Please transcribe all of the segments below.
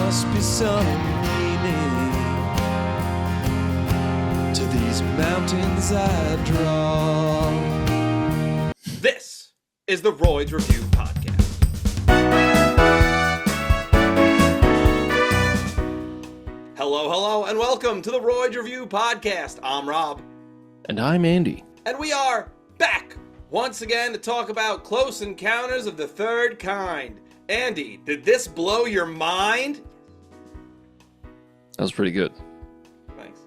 must be some meaning to these mountains I draw. This is the Royds Review Podcast. Hello, and welcome to the Royds Review Podcast. I'm Rob. And I'm Andy. And we are back once again to talk about Close Encounters of the Third Kind. Andy, did this blow your mind? That was pretty good. Thanks.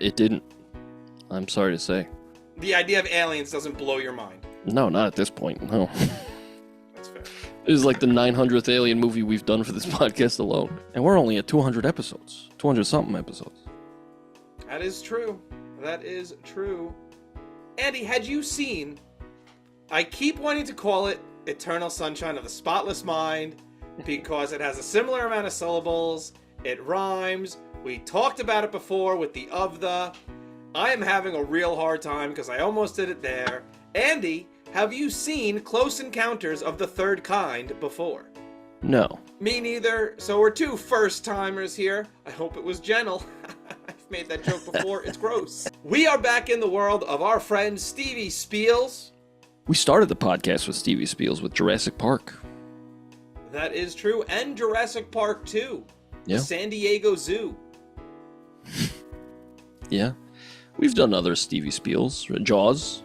It didn't. I'm sorry to say. The idea of aliens doesn't blow your mind. No, not at this point, no. That's fair. This is like the 900th alien movie we've done for this podcast alone. And we're only at 200 episodes. 200-something episodes. That is true. That is true. Andy, had you seen... I keep wanting to call it Eternal Sunshine of the Spotless Mind because it has a similar amount of syllables. It rhymes. We talked about it before with the of the. I am having a real hard time because I almost did it there. Andy, have you seen Close Encounters of the Third Kind before? No. Me neither. So we're two first-timers here. I hope it was gentle. I've made that joke before. It's gross. We are back in the world of our friend Stevie Spiels. We started the podcast with Stevie Spiels with Jurassic Park. That is true. And Jurassic Park 2. Yeah. The San Diego Zoo. Yeah. We've done other Stevie Spiels. Jaws.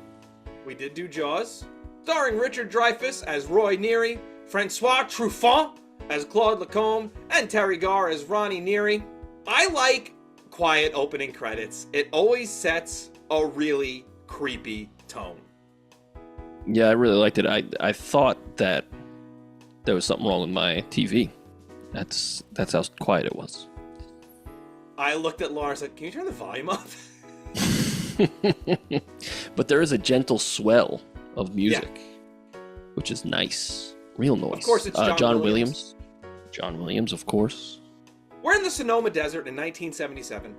We did do Jaws. Starring Richard Dreyfuss as Roy Neary, Francois Truffaut as Claude Lacombe, and Terry Garr as Ronnie Neary. I like quiet opening credits. It always sets a really creepy tone. Yeah, I really liked it. I thought that there was something wrong with my TV. That's how quiet it was. I looked at Laura and said, "Can you turn the volume up?" But there is a gentle swell of music, which is nice. Real nice. Of course, it's John Williams. John Williams, of course. We're in the Sonoma Desert in 1977.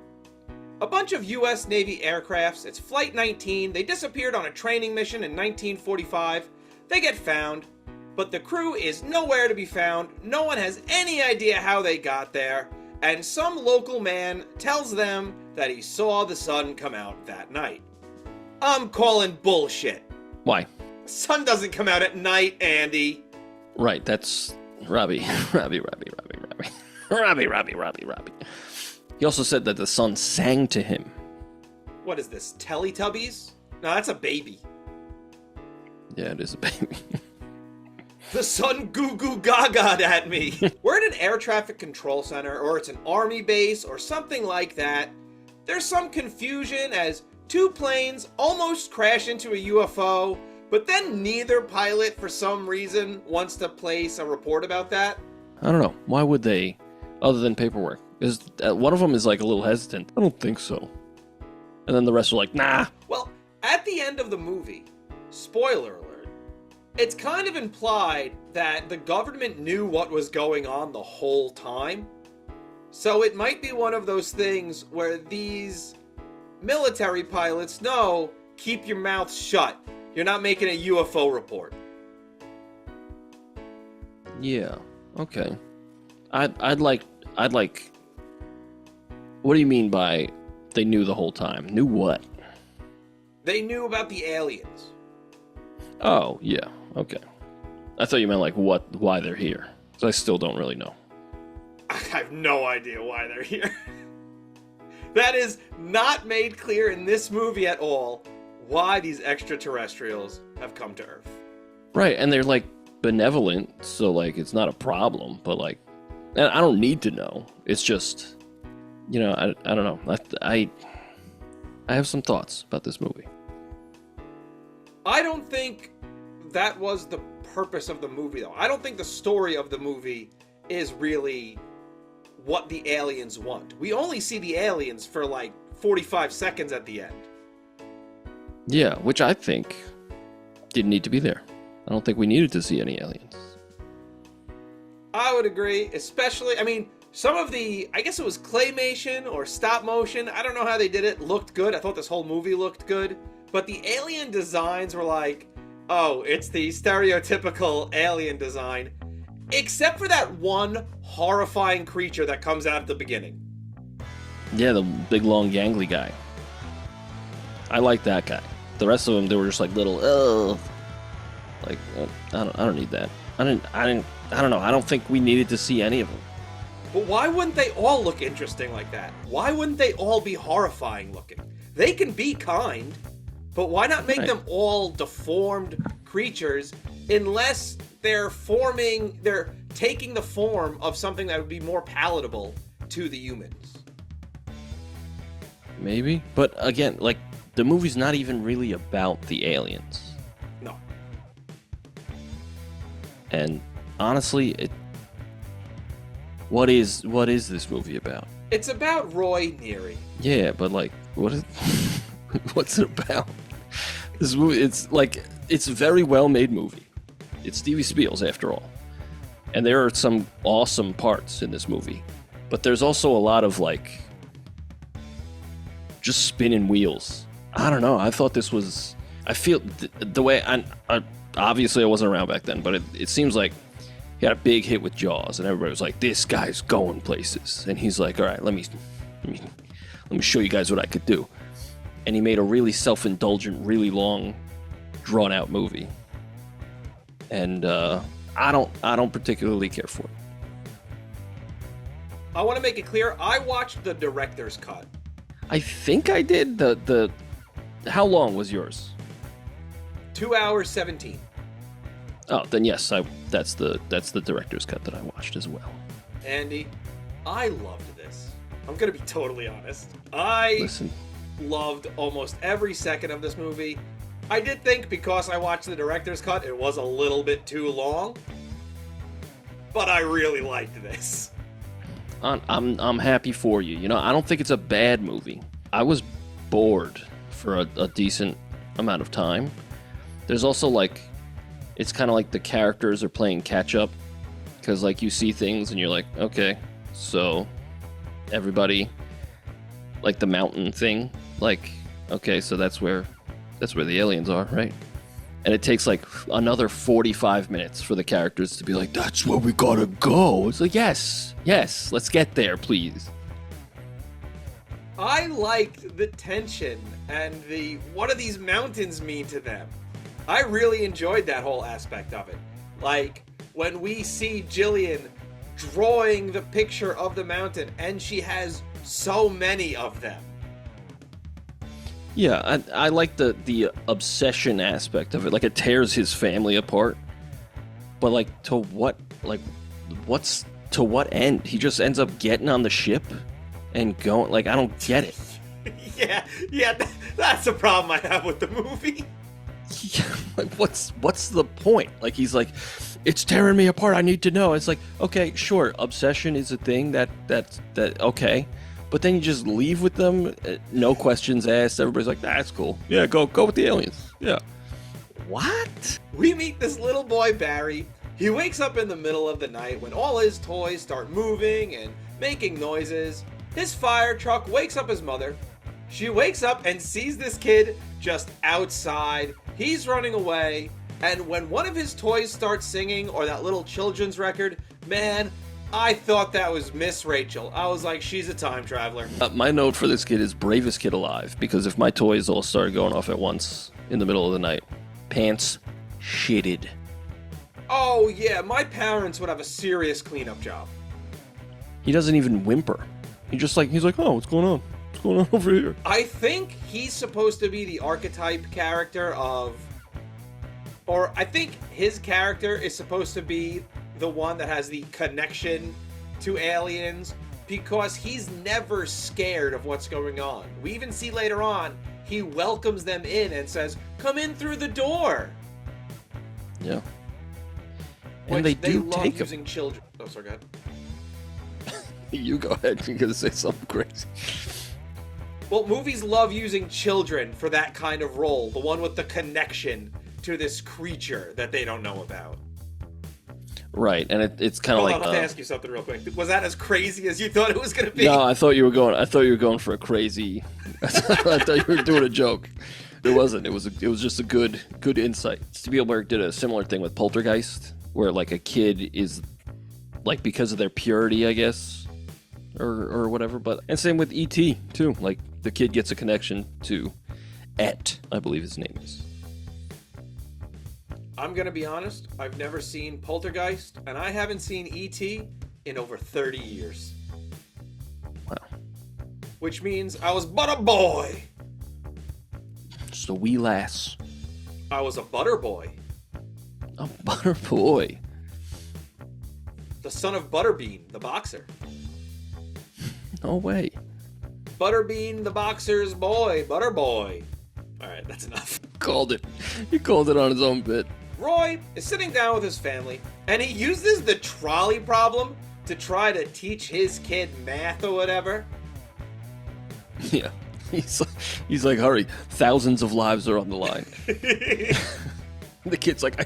A bunch of U.S. Navy aircrafts, it's Flight 19, they disappeared on a training mission in 1945. They get found, but the crew is nowhere to be found. No one has any idea how they got there, and some local man tells them that he saw the sun come out that night. I'm calling bullshit. Why? The sun doesn't come out at night, Andy. Right, that's Robbie. Robbie. He also said that the sun sang to him. What is this, Teletubbies? No, that's a baby. Yeah, it is a baby. The sun goo-goo gaga'd at me. We're at an air traffic control center, or it's an army base, or something like that. There's some confusion as two planes almost crash into a UFO, but then neither pilot, for some reason, wants to place a report about that. I don't know. Why would they, other than paperwork? Is one of them is like a little hesitant. I don't think so. And then the rest are like, nah. Well, at the end of the movie, spoiler alert, it's kind of implied that the government knew what was going on the whole time. So it might be one of those things where these military pilots know, keep your mouth shut. You're not making a UFO report. Yeah. Okay. I'd like. What do you mean by they knew the whole time? Knew what? They knew about the aliens. Oh, yeah. Okay. I thought you meant like why they're here. So I still don't really know. I have no idea why they're here. That is not made clear in this movie at all, why these extraterrestrials have come to Earth. Right, and they're like benevolent, so like it's not a problem, but like, and I don't need to know. It's just, you know, I don't know. I have some thoughts about this movie. I don't think that was the purpose of the movie, though. I don't think the story of the movie is really what the aliens want. We only see the aliens for like 45 seconds at the end. Yeah, which I think didn't need to be there. I don't think we needed to see any aliens. I would agree, especially, I mean, some of the, I guess it was claymation or stop motion, I don't know how they did it, looked good. I thought this whole movie looked good. But the alien designs were like, oh, it's the stereotypical alien design. Except for that one horrifying creature that comes out at the beginning. Yeah, the big, long, gangly guy. I like that guy. The rest of them, they were just like little, like, I don't need that. I don't know. I don't think we needed to see any of them. But why wouldn't they all look interesting like that? Why wouldn't they all be horrifying looking? They can be kind, but why not make them all deformed creatures unless they're taking the form of something that would be more palatable to the humans? Maybe. But again, like, the movie's not even really about the aliens. No. And honestly, what is this movie about? It's about Roy Neary. Yeah, but like, what's it about? This movie, it's a very well made movie. It's Stevie Spiel's after all, and there are some awesome parts in this movie, but there's also a lot of like just spinning wheels. I don't know. I thought this was. I feel the way I obviously I wasn't around back then, but it seems like he had a big hit with Jaws, and everybody was like, "This guy's going places," and he's like, "All right, let me show you guys what I could do." And he made a really self-indulgent, really long, drawn-out movie, and I don't particularly care for it. I want to make it clear, I watched the director's cut. I think I did. The how long was yours? 2 hours 17. Oh, then yes, that's the director's cut that I watched as well. Andy, I loved this. I'm gonna be totally honest. Listen. Loved almost every second of this movie. I did think because I watched the director's cut, it was a little bit too long, but I really liked this. I'm happy for you. You know, I don't think it's a bad movie. I was bored for a decent amount of time. There's also like, it's kind of like the characters are playing catch up, because like you see things and you're like, okay, so everybody, like the mountain thing, like, okay, so that's where the aliens are, right? And it takes like another 45 minutes for the characters to be like, that's where we gotta go. It's like, yes, let's get there, please. I liked the tension and the what do these mountains mean to them. I really enjoyed that whole aspect of it. Like when we see Jillian drawing the picture of the mountain, and she has so many of them. Yeah, I like the obsession aspect of it. Like, it tears his family apart. But, like, to what end? He just ends up getting on the ship and going. Like, I don't get it. yeah, that's the problem I have with the movie. Yeah, like, what's the point? Like, he's like, it's tearing me apart, I need to know. It's like, okay, sure, obsession is a thing that okay. But then you just leave with them, no questions asked. Everybody's like, that's cool. Yeah, go with the aliens. Yeah. What? We meet this little boy, Barry. He wakes up in the middle of the night when all his toys start moving and making noises. His fire truck wakes up his mother. She wakes up and sees this kid just outside. He's running away. And when one of his toys starts singing, or that little children's record, man, I thought that was Miss Rachel. I was like, she's a time traveler. My note for this kid is bravest kid alive, because if my toys all started going off at once in the middle of the night, pants shitted. Oh yeah, my parents would have a serious cleanup job. He doesn't even whimper. He's like, oh, what's going on? What's going on over here? I think he's supposed to be the archetype character of, or I think his character is supposed to be the one that has the connection to aliens, because he's never scared of what's going on. We even see later on, he welcomes them in and says, come in through the door. Yeah. And they do love take using children. Oh, sorry, go ahead. You go ahead. You're going to say something crazy. Well, movies love using children for that kind of role. The one with the connection to this creature that they don't know about. Right, and it's kind of like. Hold on, I have to ask you something real quick. Was that as crazy as you thought it was going to be? No, I thought you were going for a crazy. I thought you were doing a joke. It wasn't. It was just a good insight. Spielberg did a similar thing with Poltergeist, where like a kid is like because of their purity, I guess, or whatever. But and same with E.T. too. Like the kid gets a connection to Et, I believe his name is. I'm gonna be honest. I've never seen Poltergeist, and I haven't seen E.T. in over 30 years. Wow. Which means I was but a boy. Just a wee lass. I was a butter boy. A butter boy. The son of Butterbean, the boxer. No way. Butterbean, the boxer's boy. Butter boy. Alright, that's enough. Called it. He called it on his own bit. Roy is sitting down with his family, and he uses the trolley problem to try to teach his kid math or whatever. Yeah. He's like, hurry. Thousands of lives are on the line. The kid's like,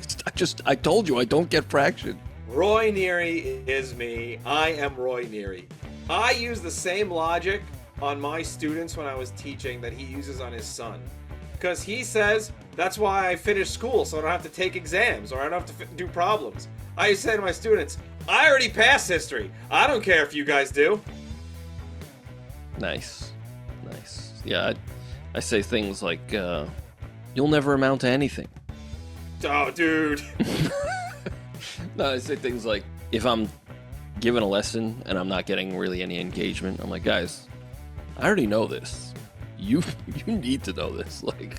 I told you I don't get fraction. Roy Neary is me. I am Roy Neary. I use the same logic on my students when I was teaching that he uses on his son. Because he says, that's why I finished school, so I don't have to take exams, or I don't have to do problems. I used to say to my students, I already passed history. I don't care if you guys do. Nice. Yeah, I say things like, you'll never amount to anything. Oh, dude. No, I say things like, if I'm given a lesson and I'm not getting really any engagement, I'm like, guys, I already know this. You need to know this. Like,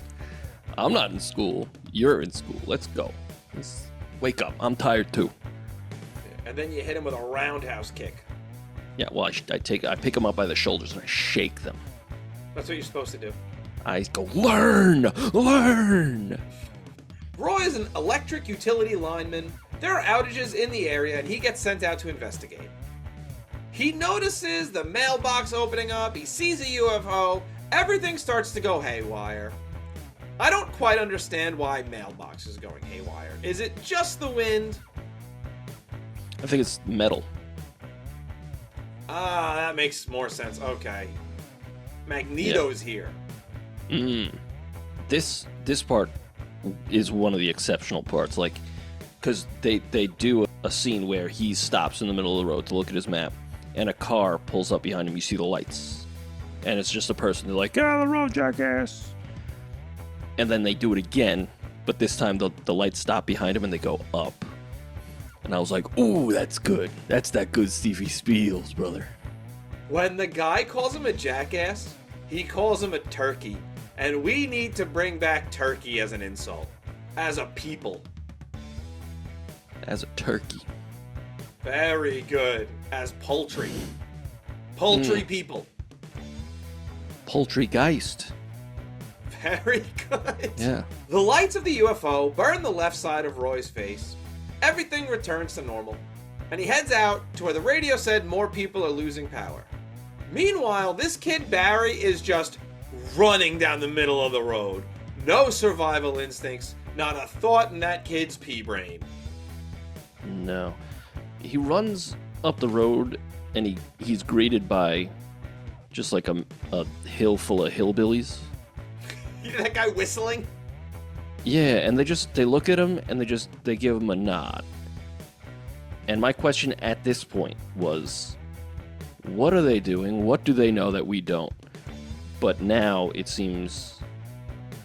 I'm not in school. You're in school. Let's go. Let's wake up. I'm tired too. And then you hit him with a roundhouse kick. Yeah, well, I pick them up by the shoulders and I shake them. That's what you're supposed to do. I go, learn! Roy is an electric utility lineman. There are outages in the area, and he gets sent out to investigate. He notices the mailbox opening up, he sees a UFO, everything starts to go haywire. I don't quite understand why mailbox is going haywire. Is it just the wind? I think it's metal. Ah, that makes more sense. Okay. Magneto's here. This part is one of the exceptional parts, like, because they do a scene where he stops in the middle of the road to look at his map, and a car pulls up behind him. You see the lights, and it's just a person. They're like, "Get out of the road, jackass!" And then they do it again, but this time the lights stop behind him and they go up. And I was like, "Ooh, that's good. That's that good Stevie Spiels, brother." When the guy calls him a jackass, he calls him a turkey. And we need to bring back turkey as an insult. As a people. As a turkey. Very good. As poultry. Poultry people. Poultrygeist. Very good. Yeah. The lights of the UFO burn the left side of Roy's face. Everything returns to normal. And he heads out to where the radio said more people are losing power. Meanwhile, this kid Barry is just running down the middle of the road. No survival instincts, not a thought in that kid's pea brain. No. He runs up the road and he's greeted by just like a hill full of hillbillies. That guy whistling? Yeah, and they look at him and they give him a nod. And my question at this point was, what are they doing? What do they know that we don't? But now it seems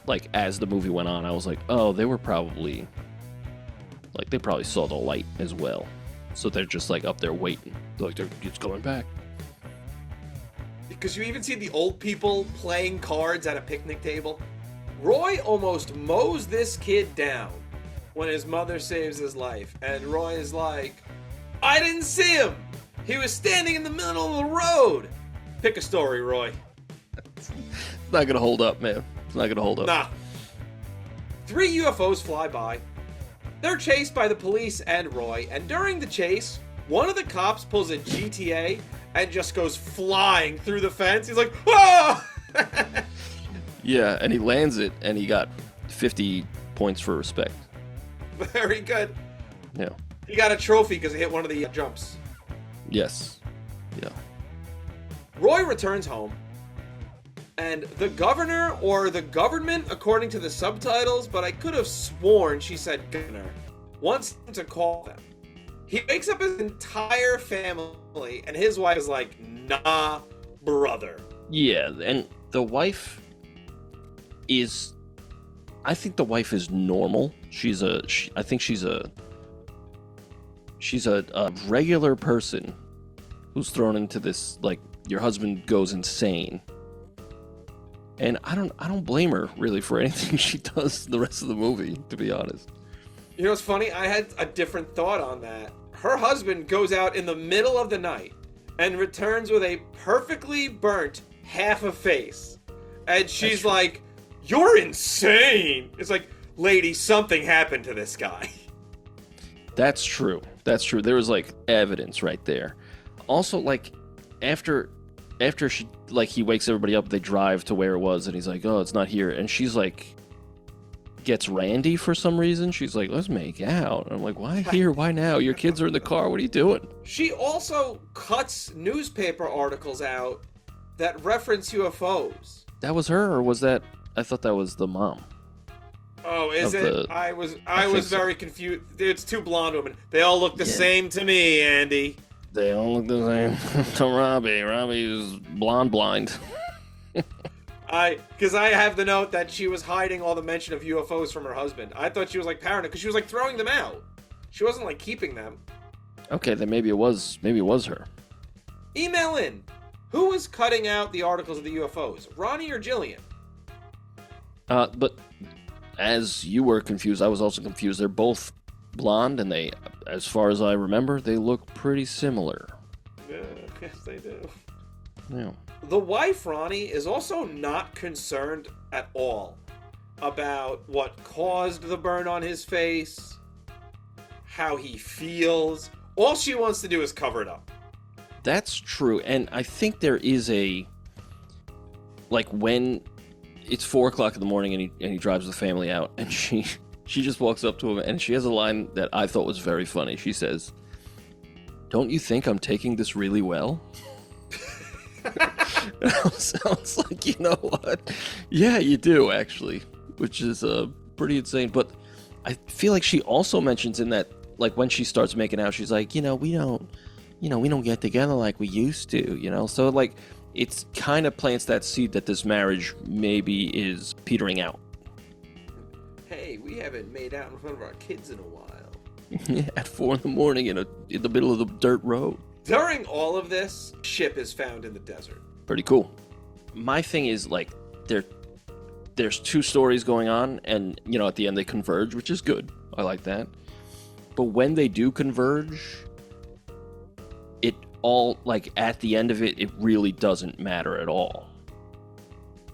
like as the movie went on, I was like, oh, they probably saw the light as well. So they're just like up there waiting. They're like, it's coming back. Because you even see the old people playing cards at a picnic table. Roy almost mows this kid down when his mother saves his life. And Roy is like, I didn't see him. He was standing in the middle of the road. Pick a story, Roy. It's not gonna hold up, man. It's not gonna hold up. Nah. 3 UFOs fly by. They're chased by the police and Roy, and during the chase, one of the cops pulls a GTA and just goes flying through the fence. He's like, ah! Yeah, and he lands it, and he got 50 points for respect. Very good. Yeah. He got a trophy because he hit one of the jumps. Yes. Yeah. Roy returns home, and the governor, or the government, according to the subtitles, but I could have sworn she said governor, wants him to call them. He wakes up his entire family, and his wife is like, nah, brother. Yeah, and the wife is... I think the wife is normal. I think she's a regular person who's thrown into this, like, your husband goes insane. And I don't blame her, really, for anything she does the rest of the movie, to be honest. You know what's funny? I had a different thought on that. Her husband goes out in the middle of the night and returns with a perfectly burnt half a face. And she's like, you're insane! It's like, lady, something happened to this guy. That's true. That's true. There was, like, evidence right there. Also, like, after she, like, he wakes everybody up, they drive to where it was, and he's like, oh, it's not here. And she's like, gets randy for some reason. She's like, let's make out. And I'm like, why here? Why now? Your kids are in the car. What are you doing? She also cuts newspaper articles out that reference UFOs. That was her, or was that... I thought that was the mom. Oh, is it? I was very confused. It's two blonde women. They all look the same to me, Andy. They all look the same to Robbie. Robbie's blonde blind. Because I have the note that she was hiding all the mention of UFOs from her husband. I thought she was like paranoid because she was like throwing them out. She wasn't like keeping them. Okay, then maybe it was her. Email in. Who was cutting out the articles of the UFOs, Ronnie or Jillian? But as you were confused, I was also confused. They're both blonde, and they, as far as I remember, they look pretty similar. Yeah, yes, they do. Yeah. The wife, Ronnie, is also not concerned at all about what caused the burn on his face, how he feels. All she wants to do is cover it up. That's true, and I think there is when it's 4 o'clock in the morning and he drives the family out, and she just walks up to him, and she has a line that I thought was very funny. She says, "Don't you think I'm taking this really well?" Sounds like, you know what? Yeah, you do, actually, which is pretty insane. But I feel like she also mentions in that, like, when she starts making out, she's like, we don't get together like we used to, So, like, it's kind of plants that seed that this marriage maybe is petering out. Hey, we haven't made out in front of our kids in a while. Yeah, at 4 in the morning in the middle of the dirt road. During all of this, ship is found in the desert. Pretty cool. My thing is, like, there's two stories going on, and, at the end they converge, which is good. I like that. But when they do converge, it all, like, at the end of it, it really doesn't matter at all.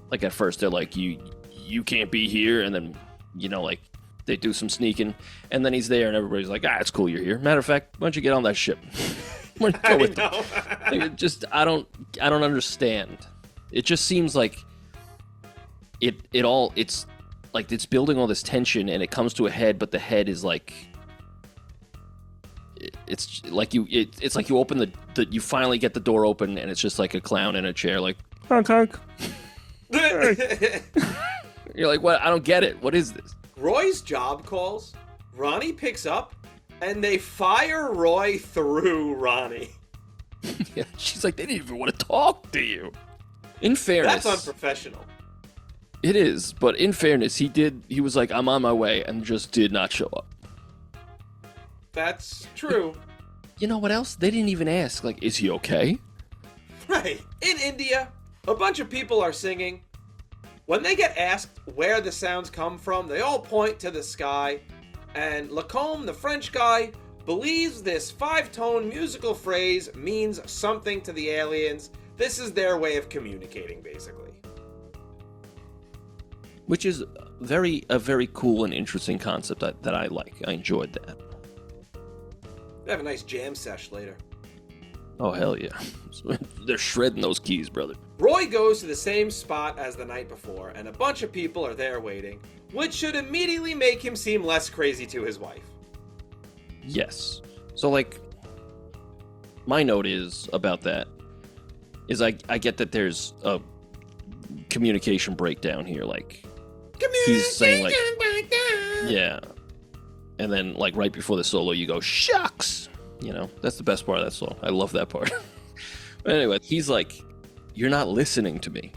Like, at first they're like, you can't be here, and then, like, they do some sneaking, and then he's there, and everybody's like, it's cool you're here. Matter of fact, why don't you get on that ship? Why don't you go with them? Like, it just, I don't understand. It just seems like it's like it's building all this tension, and it comes to a head, but the head is like, it's like you open you finally get the door open, and it's just like a clown in a chair, like, honk honk. You're like, what? I don't get it. What is this? Roy's job calls. Ronnie picks up, and they fire Roy through Ronnie. Yeah, she's like, they didn't even want to talk to you. In fairness, that's unprofessional. It is, but in fairness, he was like, I'm on my way, and just did not show up. That's true. You know what else? They didn't even ask, like, is he okay? Right. In India, a bunch of people are singing. When they get asked where the sounds come from, they all point to the sky. And Lacombe, the French guy, believes this 5-tone musical phrase means something to the aliens. This is their way of communicating, basically. Which is a very cool and interesting concept that I like. I enjoyed that. They have a nice jam sesh later. Oh, hell yeah. They're shredding those keys, brother. Roy goes to the same spot as the night before, and a bunch of people are there waiting, which should immediately make him seem less crazy to his wife. Yes. So, like, my note is about that is I get that there's a communication breakdown here. Like, he's saying, like, yeah. And then, like, right before the solo, you go, shucks. You know, that's the best part of that song. I love that part. But anyway, he's like, you're not listening to me.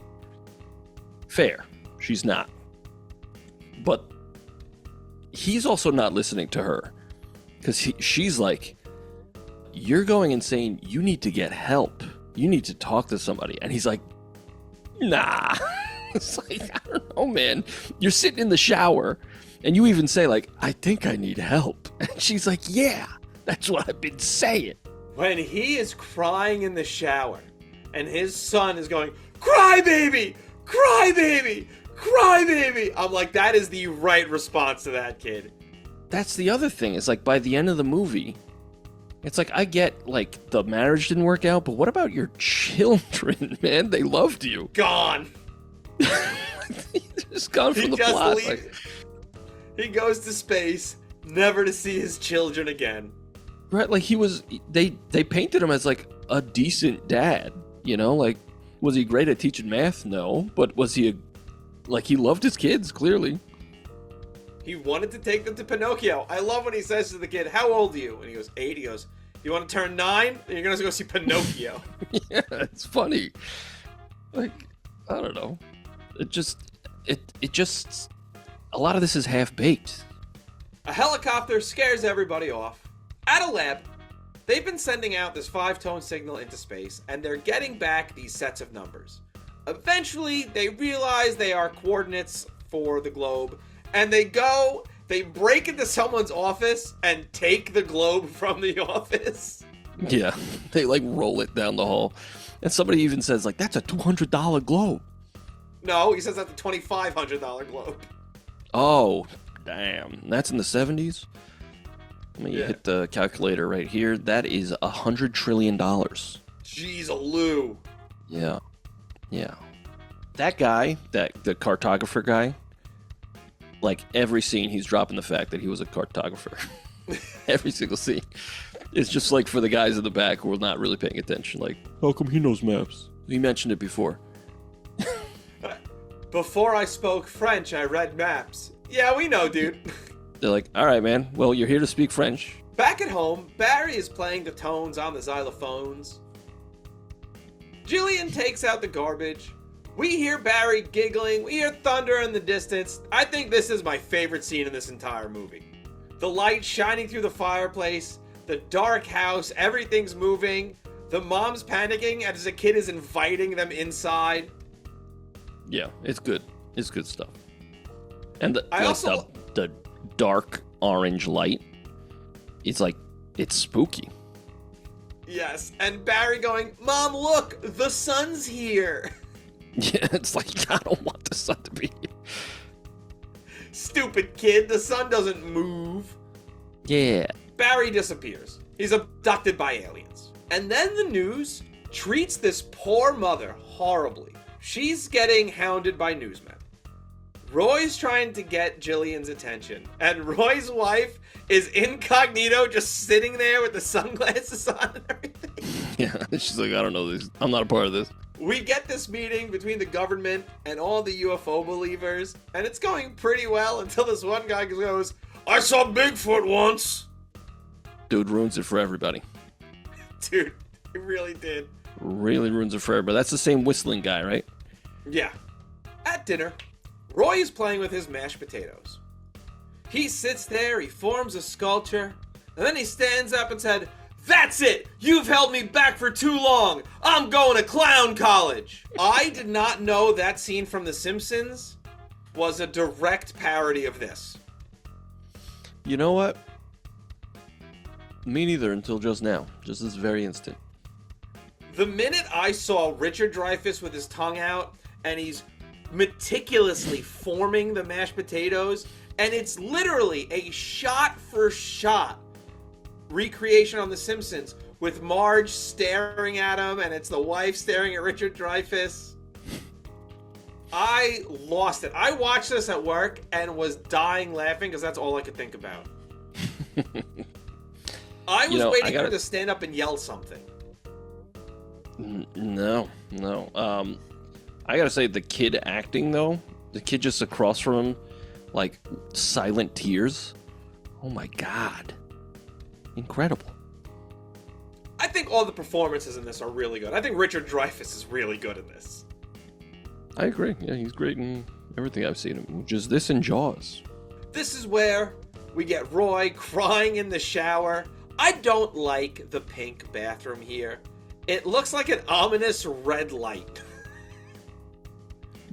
Fair. She's not. But he's also not listening to her. Because she's like, you're going insane. You need to get help. You need to talk to somebody. And he's like, nah. It's like, I don't know, man. You're sitting in the shower. And you even say, like, I think I need help. And she's like, yeah, that's what I've been saying. When he is crying in the shower and his son is going, cry baby, cry baby, cry baby. I'm like, that is the right response to that kid. That's the other thing. It's like by the end of the movie, it's like, I get like the marriage didn't work out, but what about your children, man? They loved you. Gone. Just gone from the plot. He goes to space, never to see his children again. Right, like they painted him as like a decent dad, you know? Like, was he great at teaching math? No. But was he he loved his kids, clearly. He wanted to take them to Pinocchio. I love when he says to the kid, how old are you? And he goes, 8. He goes, you want to turn 9? Then you're going to go see Pinocchio. Yeah, it's funny. Like, I don't know. It just, a lot of this is half-baked. A helicopter scares everybody off. At a lab, they've been sending out this 5-tone signal into space, and they're getting back these sets of numbers. Eventually, they realize they are coordinates for the globe, and they break into someone's office and take the globe from the office. Yeah, they like roll it down the hall. And somebody even says, like, that's a $200 globe. No, he says that's a $2,500 globe. Oh, damn. That's in the 70s? Let me hit the calculator right here. That is $100 trillion. Jeez, a Lou. Yeah. Yeah. That guy, the cartographer guy, like every scene he's dropping the fact that he was a cartographer. Every single scene. It's just like for the guys in the back who are not really paying attention. Like, how come he knows maps? He mentioned it before. Before I spoke French, I read maps. Yeah, we know, dude. They're like, all right, man. Well, you're here to speak French. Back at home, Barry is playing the tones on the xylophones. Jillian takes out the garbage. We hear Barry giggling. We hear thunder in the distance. I think this is my favorite scene in this entire movie. The light shining through the fireplace, the dark house, everything's moving. The mom's panicking as the kid is inviting them inside. Yeah, it's good. It's good stuff. And the dark orange light, it's like, it's spooky. Yes, and Barry going, Mom, look, the sun's here. Yeah, it's like, I don't want the sun to be here. Stupid kid, the sun doesn't move. Yeah. Barry disappears. He's abducted by aliens. And then the news treats this poor mother horribly. She's getting hounded by newsmen. Roy's trying to get Jillian's attention, and Roy's wife is incognito, just sitting there with the sunglasses on and everything. Yeah, she's like, I don't know this. I'm not a part of this. We get this meeting between the government and all the UFO believers, and it's going pretty well until this one guy goes, I saw Bigfoot once. Dude ruins it for everybody. Dude, he really did. Really ruins it for everybody. That's the same whistling guy, right? Yeah. At dinner, Roy is playing with his mashed potatoes. He sits there, he forms a sculpture, and then he stands up and said, That's it! You've held me back for too long! I'm going to clown college! I did not know that scene from The Simpsons was a direct parody of this. You know what? Me neither until just now. Just this very instant. The minute I saw Richard Dreyfuss with his tongue out, and he's meticulously forming the mashed potatoes, and it's literally a shot-for-shot recreation on The Simpsons with Marge staring at him, and it's the wife staring at Richard Dreyfuss. I lost it. I watched this at work and was dying laughing because that's all I could think about. I was waiting for him to stand up and yell something. No. I gotta say, the kid acting, though, the kid just across from him, like, silent tears. Oh my God. Incredible. all the performances in this are really good. I think Richard Dreyfuss is really good in this. I agree. Yeah, he's great in everything I've seen him. Just this and Jaws. This is where we get Roy crying in the shower. I don't like the pink bathroom here. It looks like an ominous red light.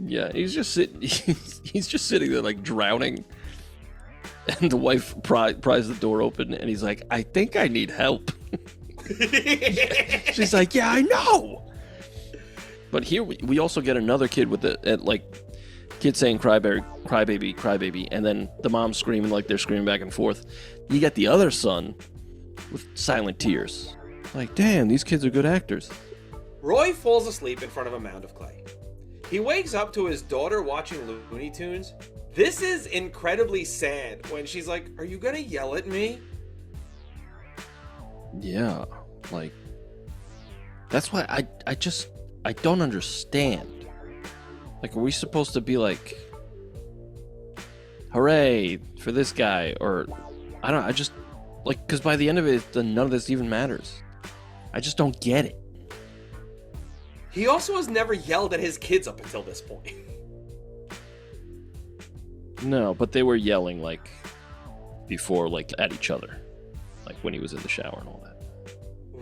Yeah, he's just sitting. He's just sitting there like drowning, and the wife pries the door open, and he's like, "I think I need help." She's like, "Yeah, I know." But here we also get another kid with kid saying crybaby, crybaby, crybaby, and then the mom screaming like they're screaming back and forth. You get the other son with silent tears. Like, damn, these kids are good actors. Roy falls asleep in front of a mound of clay. He wakes up to his daughter watching Looney Tunes. This is incredibly sad when she's like, "Are you gonna yell at me?" Yeah, like, that's why I don't understand. Like, are we supposed to be like, hooray for this guy? Or, I don't know, I just, like, because by the end of it, none of this even matters. I just don't get it. He also has never yelled at his kids up until this point. No, but they were yelling, like, before, like, at each other. Like, when he was in the shower and all that.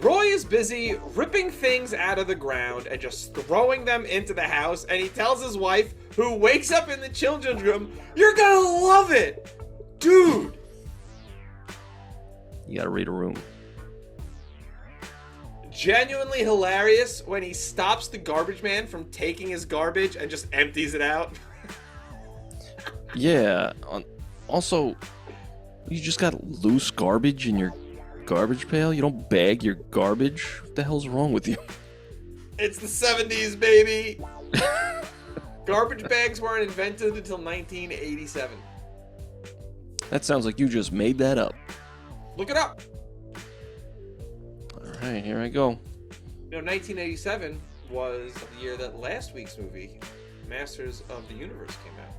Roy is busy ripping things out of the ground and just throwing them into the house, and he tells his wife, who wakes up in the children's room, "You're gonna love it! Dude!" You gotta read a room. Genuinely hilarious when he stops the garbage man from taking his garbage and just empties it out. Yeah, also, you just got loose garbage in your garbage pail? You don't bag your garbage? What the hell's wrong with you? It's the 70s, baby! Garbage bags weren't invented until 1987. That sounds like you just made that up. Look it up! Alright, here I go. 1987 was the year that last week's movie, Masters of the Universe, came out.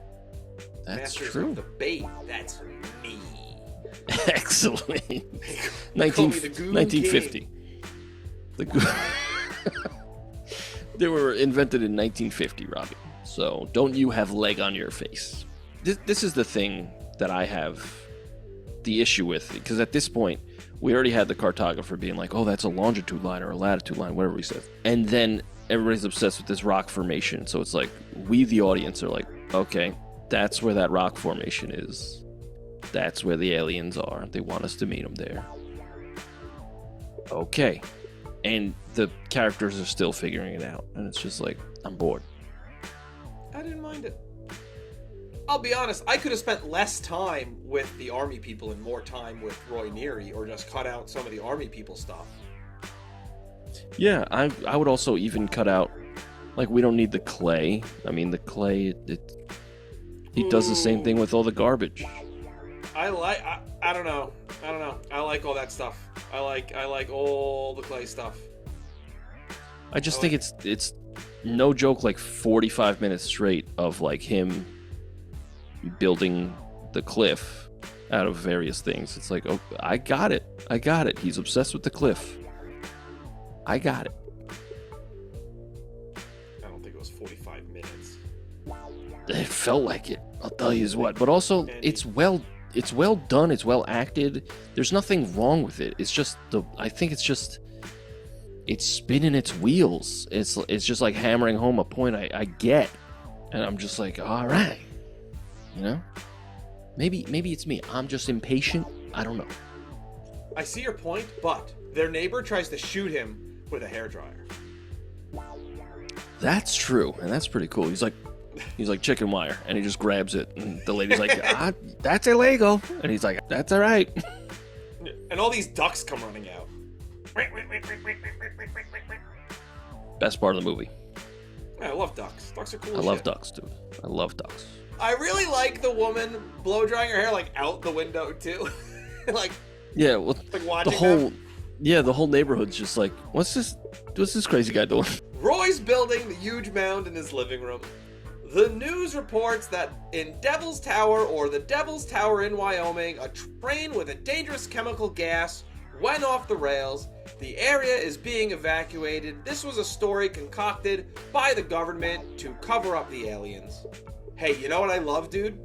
That's Masters true. of the Bait, that's me. Excellent. Call me the Goon 1950. King. They were invented in 1950, Robbie. So don't you have leg on your face. This is the thing that I have the issue with, because at this point, we already had the cartographer being like, "Oh, that's a longitude line or a latitude line," whatever he says. And then everybody's obsessed with this rock formation. So it's like, we, the audience, are like, okay, that's where that rock formation is. That's where the aliens are. They want us to meet them there. Okay. And the characters are still figuring it out. And it's just like, I'm bored. I didn't mind it. I'll be honest, I could have spent less time with the army people and more time with Roy Neary, or just cut out some of the army people stuff. Yeah, I would also even cut out, like, we don't need the clay. I mean, the clay, he does the same thing with all the garbage. I don't know. I like all that stuff. I like all the clay stuff. I just think it's no joke, like 45 minutes straight of like him building the cliff out of various things. It's like, oh, I got it. He's obsessed with the cliff. I got it. I don't think it was 45 minutes. It felt like it. I'll tell you what. But also, it's well done. It's well acted. There's nothing wrong with it. It's just I think it's spinning its wheels. It's just like hammering home a point I get, and I'm just like, all right, you know. Maybe it's me. I'm just impatient. I don't know. I see your point, but their neighbor tries to shoot him with a hairdryer. That's true, and that's pretty cool. He's like chicken wire, and he just grabs it, and the lady's like, that's illegal, and he's like, that's all right. And all these ducks come running out. Best part of the movie. Yeah, I love ducks. Ducks are cool. I love ducks, dude. I love ducks. I really like the woman blow drying her hair like out the window too. Like, yeah, well, like watching the whole neighborhood's just like, what's this crazy guy doing? Roy's building the huge mound in his living room. The news reports that in Devil's Tower, or the Devil's Tower in Wyoming, a train with a dangerous chemical gas went off the rails. The area is being evacuated. This was a story concocted by the government to cover up the aliens. Hey, you know what I love, dude?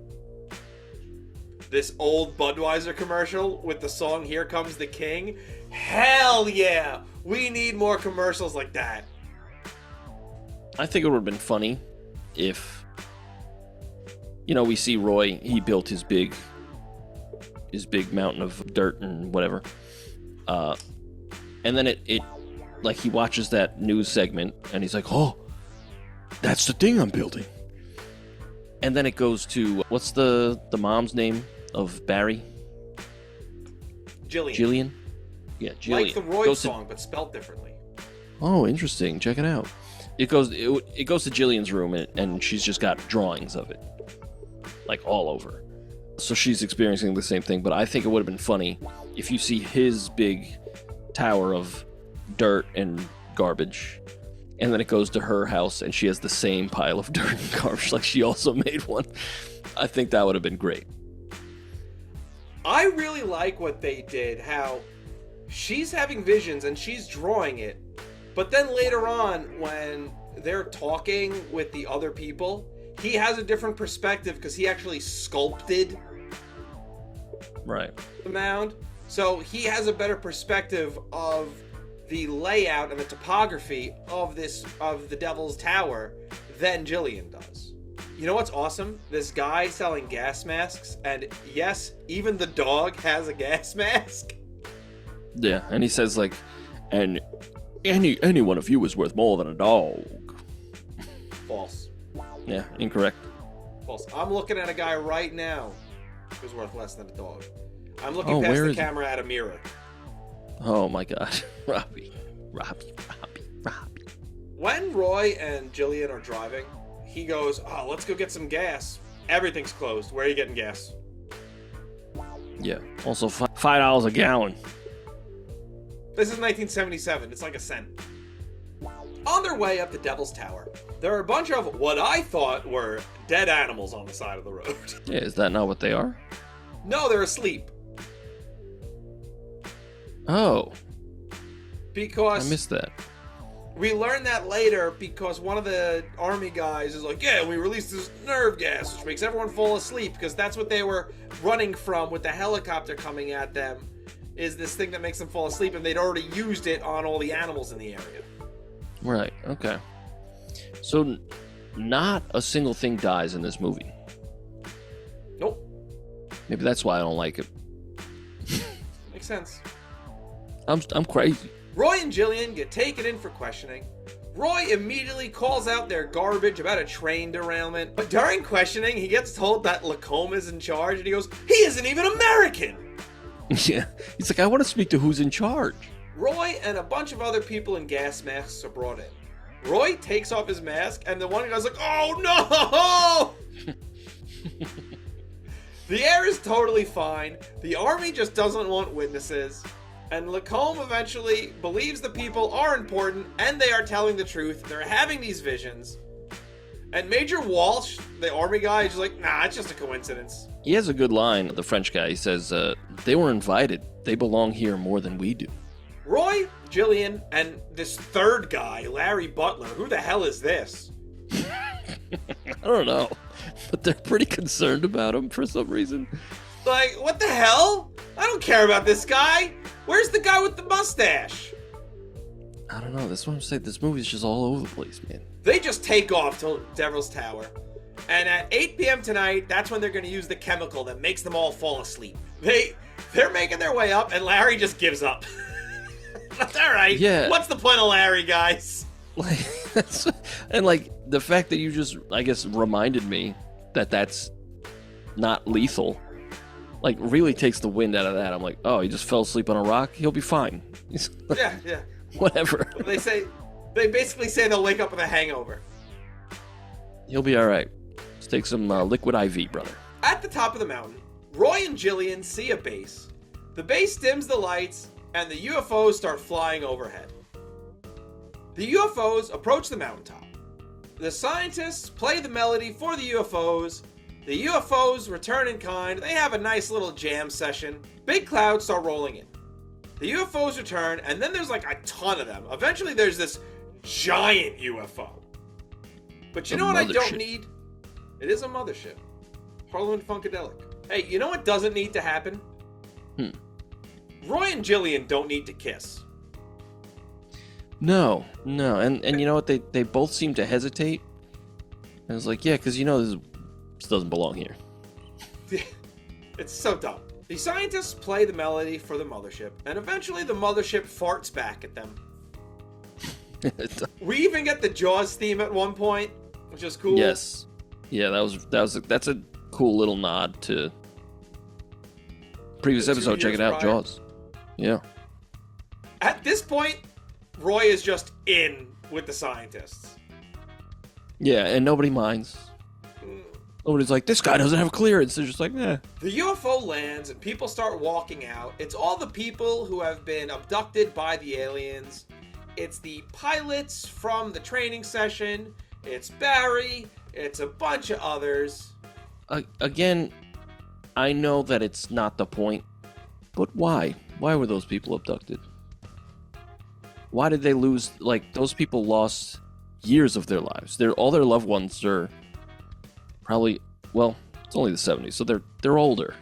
This old Budweiser commercial with the song Here Comes the King. Hell yeah! We need more commercials like that. I think it would have been funny if, we see Roy, he built his big mountain of dirt and whatever. And then it he watches that news segment and he's like, oh, that's the thing I'm building. And then it goes to, what's the mom's name of Barry? Jillian. Yeah, Jillian. Like the Roy song, but spelled differently. Oh, interesting. Check it out. It goes to Jillian's room and she's just got drawings of it, like all over. So she's experiencing the same thing, but I think it would have been funny if you see his big tower of dirt and garbage, and then it goes to her house and she has the same pile of dirt and garbage, like she also made one. I think that would have been great. I really like what they did, how she's having visions and she's drawing it, but then later on when they're talking with the other people, he has a different perspective because he actually sculpted the mound. So he has a better perspective of the layout and the topography of the Devil's Tower than Jillian does. You know what's awesome? This guy selling gas masks, and yes, even the dog has a gas mask. Yeah, and he says and any one of you is worth more than a dog. False. Yeah, incorrect. False. I'm looking at a guy right now who's worth less than a dog. I'm looking past the camera at a mirror. Oh my god. Robbie. When Roy and Jillian are driving, he goes, oh, let's go get some gas. Everything's closed. Where are you getting gas? Yeah. Also, $5 a gallon. This is 1977. It's like a cent. On their way up the Devil's Tower, there are a bunch of what I thought were dead animals on the side of the road. Yeah, is that not what they are? No, they're asleep. Oh. Because I missed that. We learn that later because one of the army guys is like, yeah, we released this nerve gas, which makes everyone fall asleep, because that's what they were running from with the helicopter coming at them, is this thing that makes them fall asleep, and they'd already used it on all the animals in the area. Right, okay. So, not a single thing dies in this movie. Nope. Maybe that's why I don't like it. Makes sense. I'm crazy. Roy and Jillian get taken in for questioning. Roy immediately calls out their garbage about a train derailment, but during questioning, he gets told that Lacombe is in charge, and he goes, he isn't even American! Yeah, he's like, I want to speak to who's in charge. Roy and a bunch of other people in gas masks are brought in. Roy takes off his mask, and the one guy's like, oh no! The air is totally fine. The army just doesn't want witnesses. And Lacombe eventually believes the people are important and they are telling the truth. They're having these visions. And Major Walsh, the army guy, is just like, nah, it's just a coincidence. He has a good line, the French guy. He says, they were invited. They belong here more than we do. Roy, Jillian, and this third guy, Larry Butler, who the hell is this? I don't know. But they're pretty concerned about him for some reason. Like, what the hell? I don't care about this guy. Where's the guy with the mustache? I don't know. That's what I'm saying. This movie's just all over the place, man. They just take off to Devil's Tower. And at 8 p.m. tonight, that's when they're going to use the chemical that makes them all fall asleep. They're making their way up, and Larry just gives up. That's all right. Yeah. What's the point of Larry, guys? And the fact that you just, I guess, reminded me that that's not lethal, really takes the wind out of that. I'm like, oh, he just fell asleep on a rock. He'll be fine. Yeah. Whatever. They basically say they'll wake up with a hangover. He'll be all right. Let's take some liquid IV, brother. At the top of the mountain, Roy and Jillian see a base. The base dims the lights, and the UFOs start flying overhead. The UFOs approach the mountaintop. The scientists play the melody for the UFOs. The UFOs return in kind. They have a nice little jam session. Big clouds start rolling in. The UFOs return, and then there's like a ton of them. Eventually, there's this giant UFO. But you know what I don't need? It is a mothership. Harlan Funkadelic. Hey, you know what doesn't need to happen? Roy and Jillian don't need to kiss. No. And you know what? They both seem to hesitate. And it's like, yeah, because you know this doesn't belong here. It's so dumb. The scientists play the melody for the mothership, and eventually the mothership farts back at them. We even get the Jaws theme at one point, which is cool. Yes. Yeah, that's a cool little nod to previous episode. Check it out, prior. Jaws. Yeah. At this point, Roy is just in with the scientists. Yeah, and nobody minds. Nobody's like, this guy doesn't have clearance. They're just like, eh. The UFO lands and people start walking out. It's all the people who have been abducted by the aliens. It's the pilots from the training session. It's Barry. It's a bunch of others. Again, I know that it's not the point, but why? Why were those people abducted? Why did they lose? Like, those people lost years of their lives. All their loved ones are probably, well, it's only the 70s, so they're older.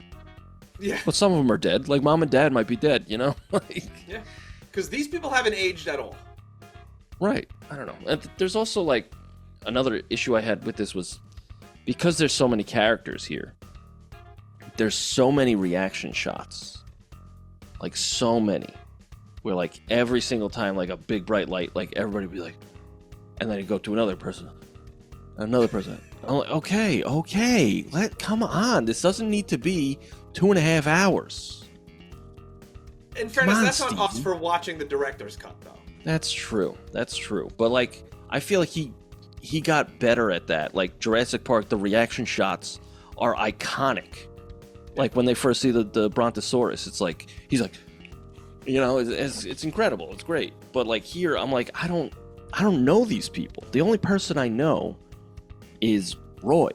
Yeah. But some of them are dead. Like, mom and dad might be dead, you know? Yeah. Because these people haven't aged at all. Right. I don't know. And there's also, like, another issue I had with this was, because there's so many characters here, there's so many reaction shots. Like, so many. Where, like, every single time, like, a big bright light, like, everybody would be like, and then you go to another person. Another person. I'm like, okay. Come on. This doesn't need to be 2.5 hours. In fairness, that's on us for watching the director's cut, though. That's true. But, like, I feel like he got better at that. Like, Jurassic Park, the reaction shots are iconic. Like, when they first see the Brontosaurus, it's like, he's like, you know, it's incredible. It's great. But, like, here, I'm like, I don't know these people. The only person I know is Roy.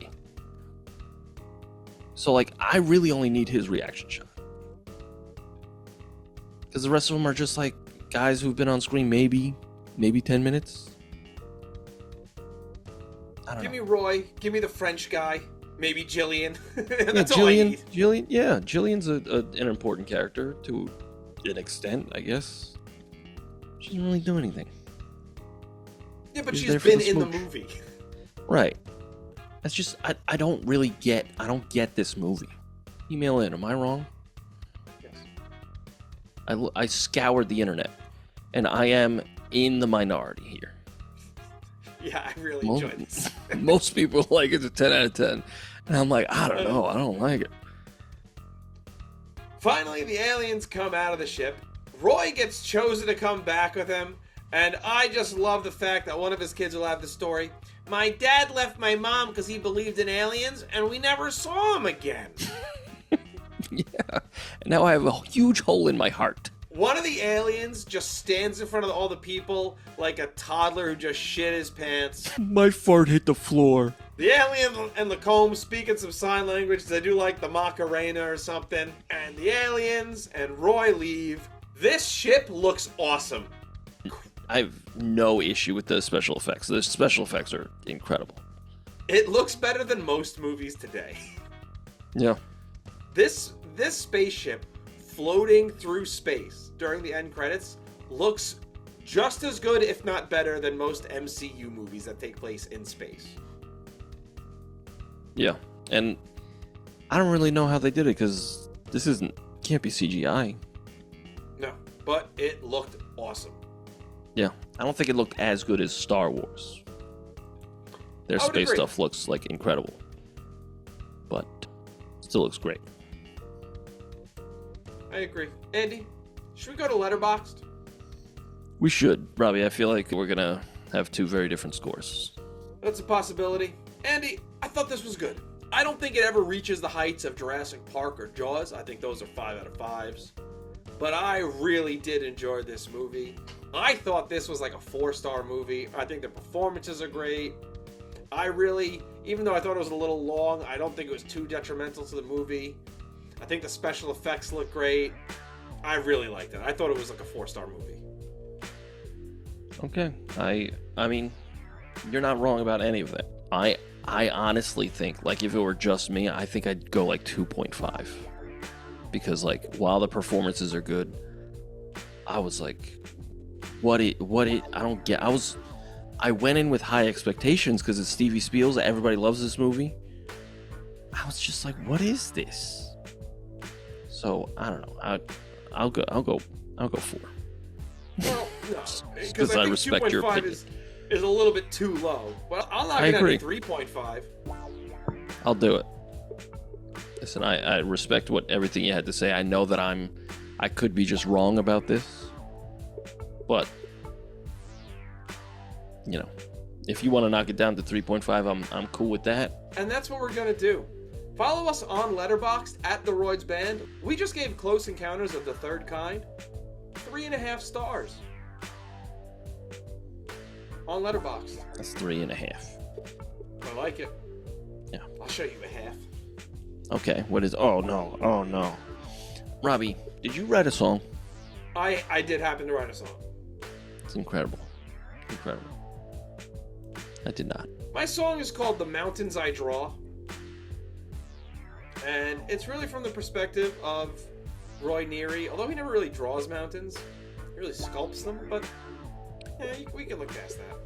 So, like, I really only need his reaction shot. Because the rest of them are just, like, guys who've been on screen maybe 10 minutes. I don't know. Give me Roy. Give me the French guy. Maybe Jillian. That's all I need. Jillian's an important character to an extent, I guess. She doesn't really do anything. Yeah, but she's been in the movie. Right. That's just, I don't get this movie. Email in, am I wrong? Yes. I scoured the internet, and I am in the minority here. Yeah, I really enjoyed this. Most people like it's a 10 out of 10. And I'm like, I don't know, I don't like it. Finally, the aliens come out of the ship. Roy gets chosen to come back with him. And I just love the fact that one of his kids will have the story. My dad left my mom because he believed in aliens, and we never saw him again. Yeah. And now I have a huge hole in my heart. One of the aliens just stands in front of all the people like a toddler who just shit his pants. My fart hit the floor. The alien and Lacombe speak in some sign language. They do like the Macarena or something. And the aliens and Roy leave. This ship looks awesome. I have no issue with the special effects. The special effects are incredible. It looks better than most movies today. Yeah. This spaceship floating through space during the end credits looks just as good, if not better, than most MCU movies that take place in space. Yeah, and I don't really know how they did it because this can't be CGI. No, but it looked awesome. Yeah, I don't think it looked as good as Star Wars. Their space stuff looks like incredible, but still looks great. I agree. Andy, should we go to Letterboxd? We should, Robbie. I feel like we're gonna have two very different scores. That's a possibility. Andy, I thought this was good. I don't think it ever reaches the heights of Jurassic Park or Jaws. I think those are 5 out of 5s. But I really did enjoy this movie. I thought this was like a 4-star movie. I think the performances are great. Even though I thought it was a little long, I don't think it was too detrimental to the movie. I think the special effects look great. I really liked it. I thought it was like a 4-star movie. Okay. I mean, you're not wrong about any of that. I honestly think, like, if it were just me, I think I'd go like 2.5. Because, like, while the performances are good, I was like, I don't get. I went in with high expectations because it's Stevie Spielberg. Everybody loves this movie. I was just like, what is this? So I don't know. I'll go 4. Well, no, because I think respect your 2.5 opinion. is a little bit too low. But I'll knock it agree. at 3.5. I'll do it. Listen, I respect everything you had to say. I know that I could be just wrong about this, but you know, if you want to knock it down to 3.5, I'm cool with that. And that's what we're gonna do. Follow us on Letterboxd at TheRoydsBand. We just gave Close Encounters of the Third Kind 3.5 stars on Letterboxd. That's 3.5. I like it. Yeah. I'll show you a half. Okay. What is? Oh no. Robbie, did you write a song? I did happen to write a song. It's incredible. I did not. My song is called The Mountains I Draw. And it's really from the perspective of Roy Neary. Although he never really draws mountains, he really sculpts them, but yeah, we can look past that.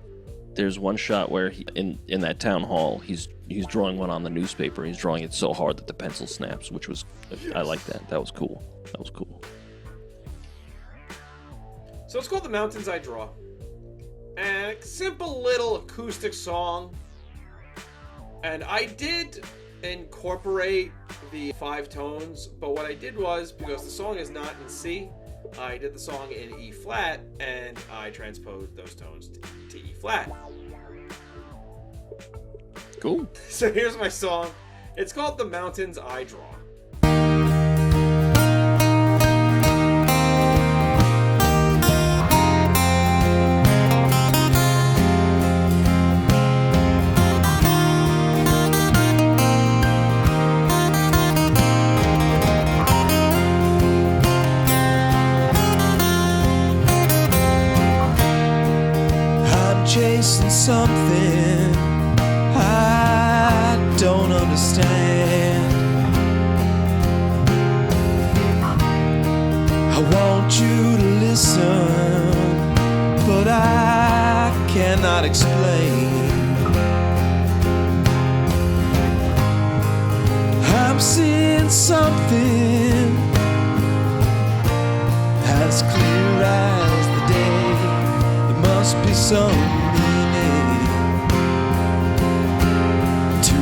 There's one shot where he, in that town hall, he's drawing one on the newspaper. He's drawing it so hard that the pencil snaps, which was, I like that. That was cool. So it's called The Mountains I Draw. And a simple little acoustic song. And I did incorporate the 5 tones, but what I did was, because the song is not in C, I did the song in E flat, and I transposed those tones to E flat. Cool. So here's my song. It's called The Mountains I Draw. Chasing something I don't understand. I want you to listen, but I cannot explain. I'm seeing something as clear as the day. There must be some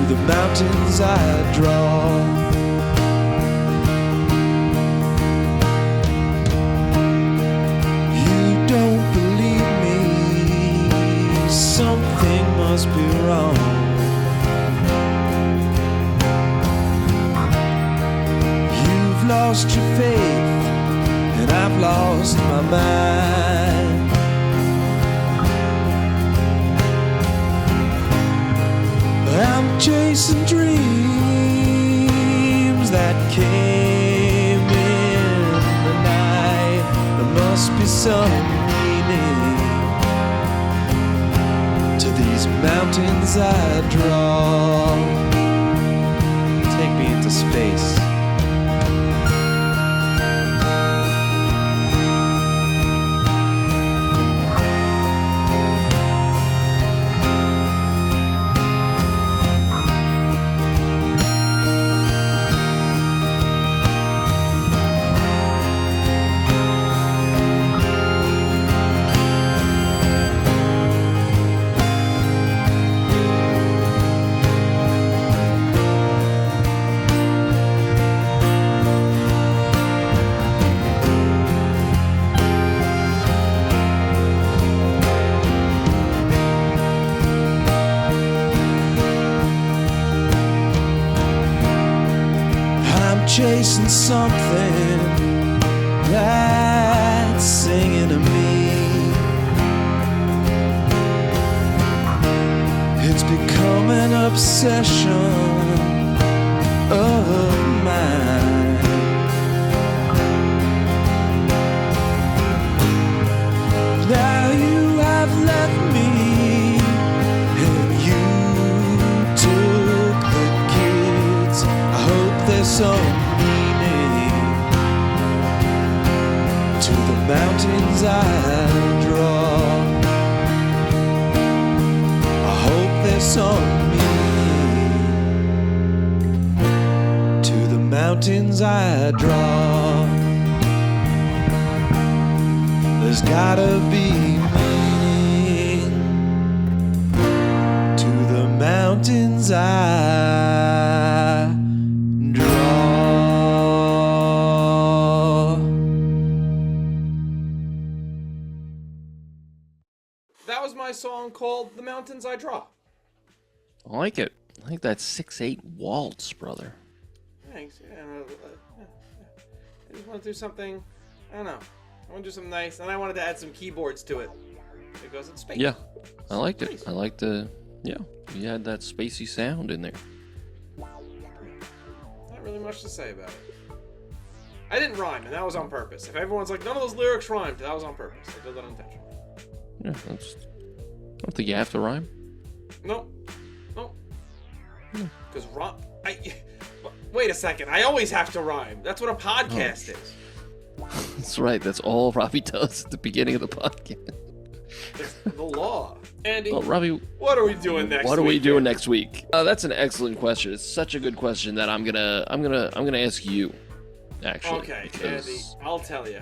the mountains I draw. You don't believe me, something must be wrong. You've lost your faith, and I've lost my mind. I'm chasing dreams that came in the night. There must be some meaning to these mountains I draw. Take me into space. Chasing something that's singing to me. It's become an obsession of mine. mountains I draw. I hope there's some meaning to the mountains I draw. There's gotta be meaning to the mountains I draw. That was my song called The Mountains I Draw. I like it. I like that 6/8 waltz, brother. Thanks. Yeah, I just want to do something, I don't know. I want to do something nice, and I wanted to add some keyboards to it because it's space. Yeah, I liked it. Space. I liked the, yeah, you had that spacey sound in there. Not really much to say about it. I didn't rhyme, and that was on purpose. If everyone's like, none of those lyrics rhymed, that was on purpose. I did that intentionally. Yeah, that's, I don't think you have to rhyme. No. Because wait a second. I always have to rhyme. That's what a podcast is. That's right. That's all Robbie does at the beginning of the podcast. It's the law. Andy, Well, Robbie, what are we doing next week? what are we doing next week? That's an excellent question. It's such a good question that I'm gonna ask you. Actually, Okay, because- Andy, I'll tell you.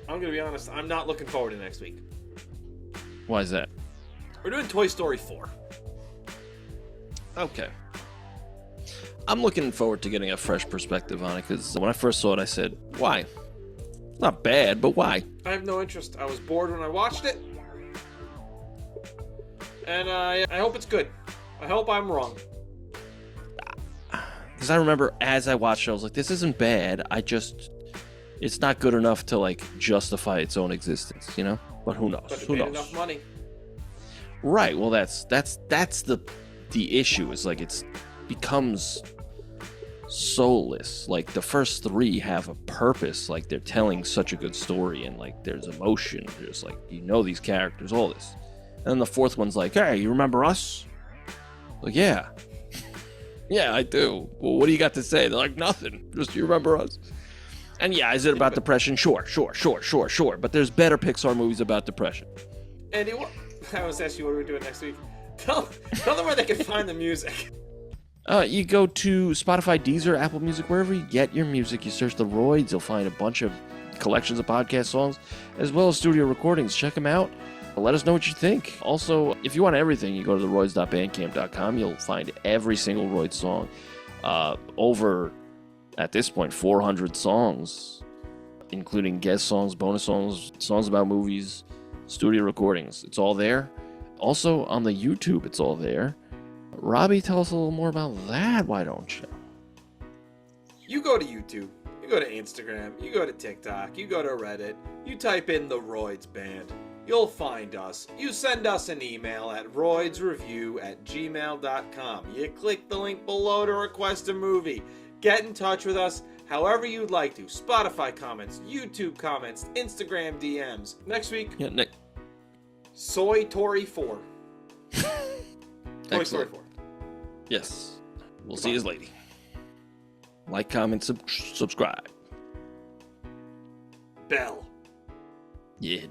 I'm going to be honest. I'm not looking forward to next week. Why is that? We're doing Toy Story 4. Okay. I'm looking forward to getting a fresh perspective on it because when I first saw it, I said, "Why? Not bad, but why?" I have no interest. I was bored when I watched it. And I hope it's good. I hope I'm wrong. Because I remember as I watched it, I was like, "This isn't bad. It's not good enough to like justify its own existence, you know." But who knows? But it Who made knows? enough money. Right. Well, that's the issue. Is like it's becomes soulless. Like the first three have a purpose. Like they're telling such a good story, and like there's emotion. There's like these characters, all this. And then the fourth one's like, "Hey, you remember us?" Like, yeah, yeah, I do. Well, what do you got to say? They're like, nothing. Just you remember us. And yeah, is it about depression? Sure. But there's better Pixar movies about depression. Andy, I was asking you what are we doing next week. Tell them where they can find the music. You go to Spotify, Deezer, Apple Music, wherever you get your music. You search The Royds, you'll find a bunch of collections of podcast songs, as well as studio recordings. Check them out. Let us know what you think. Also, if you want everything, you go to TheRoyds.bandcamp.com. You'll find every single Royd song. Over, at this point, 400 songs, including guest songs, bonus songs, songs about movies, studio recordings. It's all there. Also, on the YouTube, it's all there. Robbie, tell us a little more about that, why don't you? You go to YouTube, you go to Instagram, you go to TikTok, you go to Reddit, you type in TheRoydsBand. You'll find us. You send us an email at roydsreview@gmail.com. You click the link below to request a movie. Get in touch with us however you'd like to. Spotify comments, YouTube comments, Instagram DMs. Next week, Yeah, Nick. Soy Tori 4. Toy Story Excellent. 4. Yes. We'll see you later. Like, comment, subscribe. Bell. Yeah.